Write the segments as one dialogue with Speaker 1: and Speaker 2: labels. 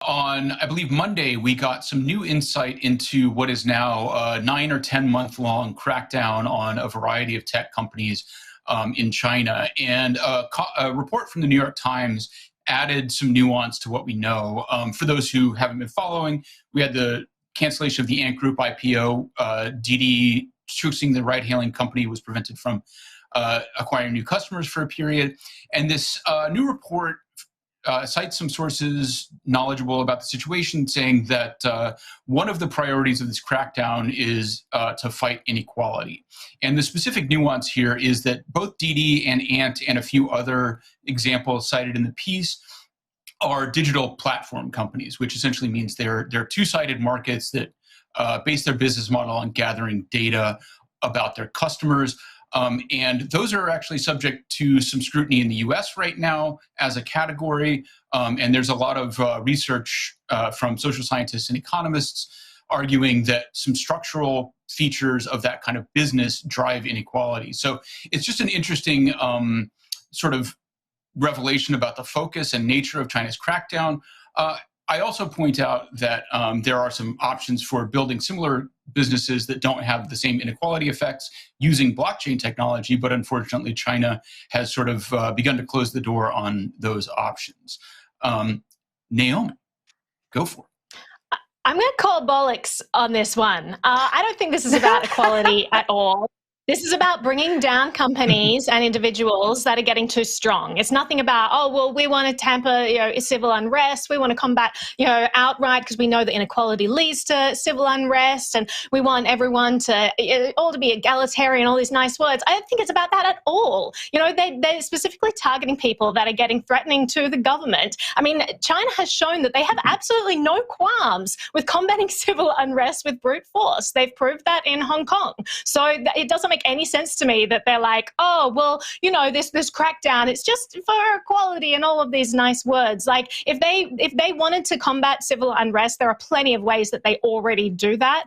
Speaker 1: On, I believe, Monday, we got some new insight into what is now a 9 or 10 month long crackdown on a variety of tech companies in China. And a report from the New York Times added some nuance to what we know. For those who haven't been following, we had the cancellation of the Ant Group IPO. Didi, choosing the ride-hailing company, was prevented from acquiring new customers for a period. And this new report cites some sources knowledgeable about the situation, saying that one of the priorities of this crackdown is to fight inequality. And the specific nuance here is that both Didi and Ant and a few other examples cited in the piece are digital platform companies, which essentially means they're two-sided markets that base their business model on gathering data about their customers. And those are actually subject to some scrutiny in the US right now as a category. And there's a lot of research from social scientists and economists arguing that some structural features of that kind of business drive inequality. So it's just an interesting sort of revelation about the focus and nature of China's crackdown. I also point out that there are some options for building similar businesses that don't have the same inequality effects using blockchain technology, but unfortunately China has sort of begun to close the door on those options. Naomi, go for it.
Speaker 2: I'm going to call bollocks on this one. I don't think this is about equality at all. This is about bringing down companies and individuals that are getting too strong. It's nothing about, oh, well, we want to tamper, civil unrest. We want to combat, outright, because we know that inequality leads to civil unrest, and we want everyone to all to be egalitarian, all these nice words. I don't think it's about that at all. They're specifically targeting people that are getting threatening to the government. I mean, China has shown that they have absolutely no qualms with combating civil unrest with brute force. They've proved that in Hong Kong. So it doesn't make any sense to me that they're like, oh, well, this crackdown, it's just for equality and all of these nice words. Like, if they wanted to combat civil unrest, there are plenty of ways that they already do that.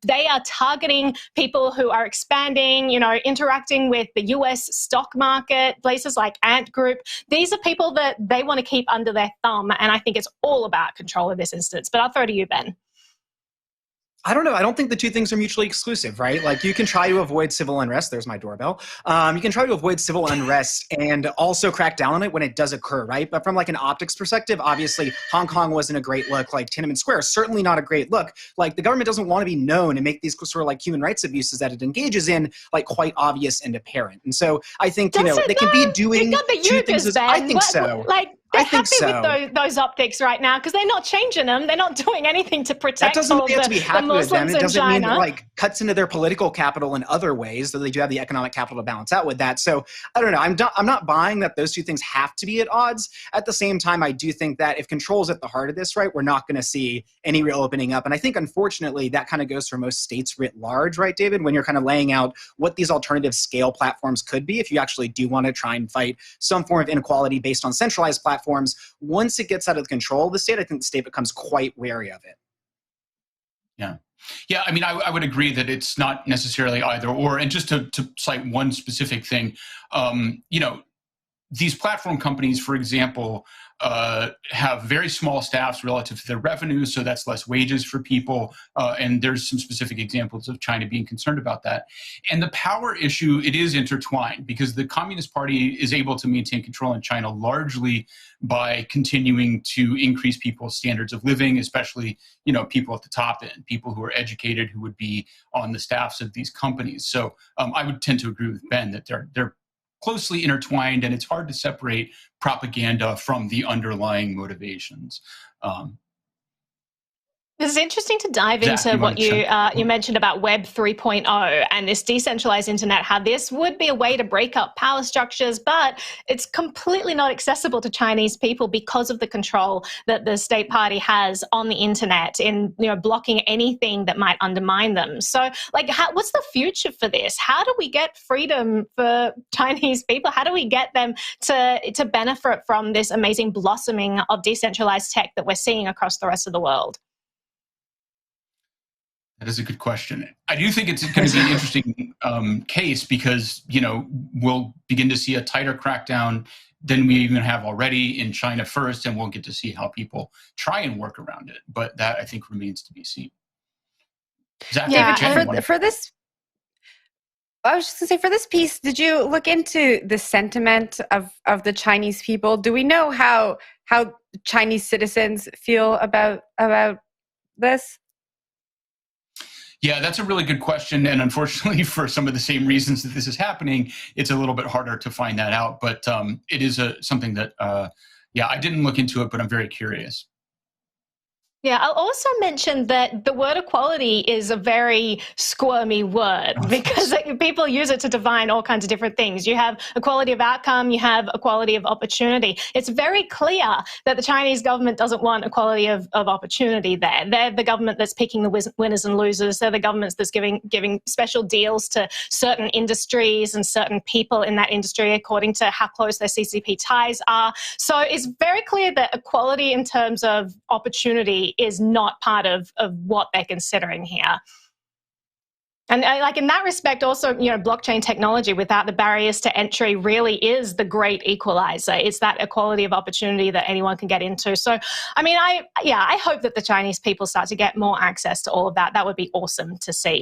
Speaker 2: They are targeting people who are expanding, interacting with the US stock market, places like Ant Group. These are people that they want to keep under their thumb, and I think it's all about control in this instance. But I'll throw to you, Ben.
Speaker 3: I don't know. I don't think the two things are mutually exclusive, right? Like, you can try to avoid civil unrest. There's my doorbell. You can try to avoid civil unrest and also crack down on it when it does occur, right? But from like an optics perspective, obviously Hong Kong wasn't a great look. Like Tiananmen Square, certainly not a great look. Like, the government doesn't want to be known and make these sort of like human rights abuses that it engages in like quite obvious and apparent. And so I think, they can be doing two things. I think so.
Speaker 2: They're happy with those optics right now because they're not changing them. They're not doing anything to protect
Speaker 3: the Muslims in China. That doesn't mean they have to be happy with them. It doesn't mean it like cuts into their political capital in other ways, though they do have the economic capital to balance out with that. So I don't know. I'm not buying that those two things have to be at odds. At the same time, I do think that if control is at the heart of this, right, we're not going to see any real opening up. And I think, unfortunately, that kind of goes for most states writ large, right, David, when you're kind of laying out what these alternative scale platforms could be if you actually do want to try and fight some form of inequality based on centralized platforms. Once it gets out of the control of the state, I think the state becomes quite wary of it.
Speaker 1: Yeah. I mean, I would agree that it's not necessarily either or. And just to cite one specific thing, these platform companies, for example, have very small staffs relative to their revenues, so that's less wages for people. And there's some specific examples of China being concerned about that. And the power issue, it is intertwined because the Communist Party is able to maintain control in China largely by continuing to increase people's standards of living, especially, people at the top end, people who are educated, who would be on the staffs of these companies. So I would tend to agree with Ben that they're closely intertwined, and it's hard to separate propaganda from the underlying motivations.
Speaker 2: This is interesting to dive into what you mentioned about Web 3.0 and this decentralized internet, how this would be a way to break up power structures, but it's completely not accessible to Chinese people because of the control that the state party has on the internet in blocking anything that might undermine them. So what's the future for this? How do we get freedom for Chinese people? How do we get them to benefit from this amazing blossoming of decentralized tech that we're seeing across the rest of the world?
Speaker 1: That is a good question. I do think it's going to be an interesting case because, we'll begin to see a tighter crackdown than we even have already in China first, and we'll get to see how people try and work around it. But that, I think, remains to be seen. Zach,
Speaker 4: for this, I was just going to say, for this piece, did you look into the sentiment of the Chinese people? Do we know how Chinese citizens feel about this?
Speaker 1: Yeah, that's a really good question. And unfortunately, for some of the same reasons that this is happening, it's a little bit harder to find that out. But it is something that, I didn't look into it, but I'm very curious.
Speaker 2: Yeah, I'll also mention that the word equality is a very squirmy word because people use it to define all kinds of different things. You have equality of outcome, you have equality of opportunity. It's very clear that the Chinese government doesn't want equality of opportunity there. They're the government that's picking the winners and losers. They're the governments that's giving special deals to certain industries and certain people in that industry according to how close their CCP ties are. So it's very clear that equality in terms of opportunity is not part of what they're considering here. And like in that respect, also, blockchain technology without the barriers to entry really is the great equalizer. It's that equality of opportunity that anyone can get into. So, I mean, I hope that the Chinese people start to get more access to all of that. That would be awesome to see.